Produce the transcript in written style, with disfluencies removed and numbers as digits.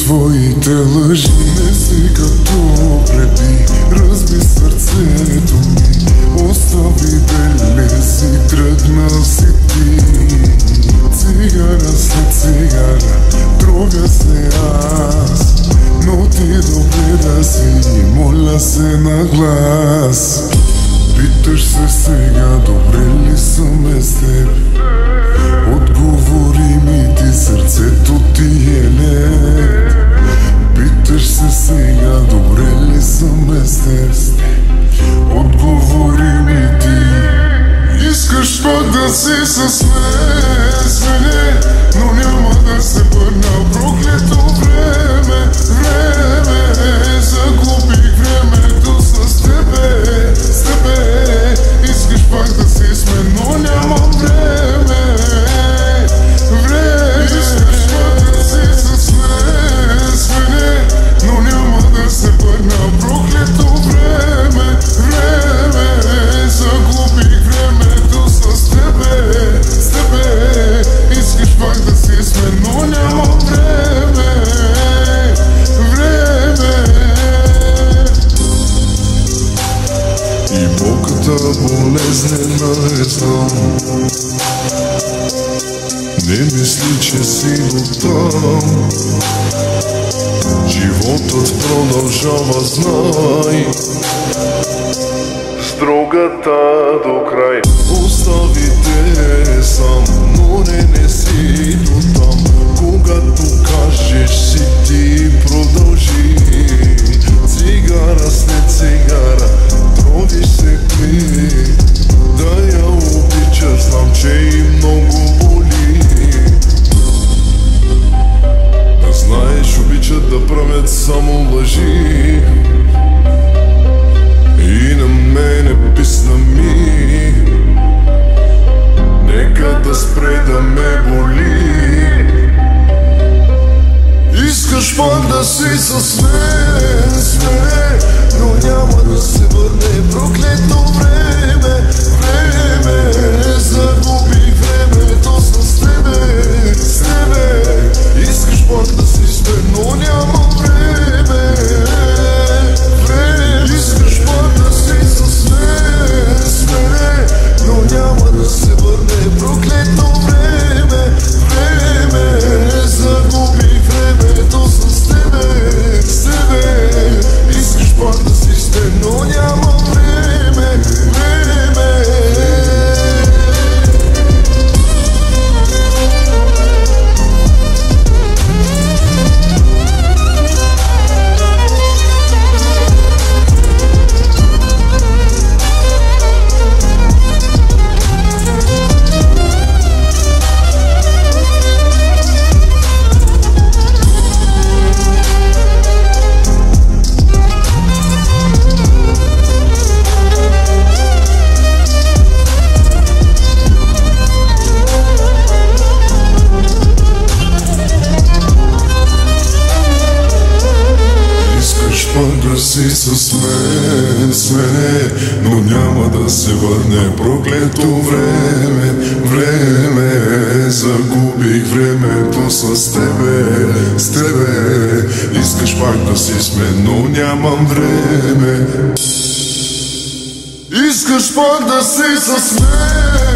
твоите лъжи не си като преди. Разби сърцето ми, остави белези, тръгнал си ти. Цигара след цигара, друга се аз, но ти добре да си, моля се на глас. Питаш се сега, добре ли съм с теб? Отговори ми ти, сърцето ти е лед. Питаш се сега, добре ли съм с теб? Отговори ми ти. Искаш пак да си с мене, но няма да се върна. Проклето време, загубих времето с тебе, Искаш пак да си с мен, но нямам време. Искаш пак да си с мене, но няма да се върна. Проклето време, загубих времето с тебе, Искаш пак да си с мен, но нямам време. И болката болезнена е знам. Не мисли, че си дотам. Животът продължава, знай. Строгата до край. Остави те сам, но не си дотам. Когато кажеш си ти, продължи. Цигара след цигара, тровиш се пли. Да я обичаш, знам, че и много боли. Да знаеш, обичат да правят само лъжи. И на мене писна ми. Нека да спре да ме боли. Искаш пак да си с мен, но няма да се върне. Проклето време, загубих времето с тебе, Искаш пак да си с мен, но нямам време. Искаш пак да си с мене, но няма да се върне. Проклето време, загубих времето с тебе, Искаш пак да си с мен, но нямам време. Да си с мене, но няма да се върне. Проклето време, загубих времето с тебе, Искаш пак да си с мен, но нямам време. Искаш пак да си с мен.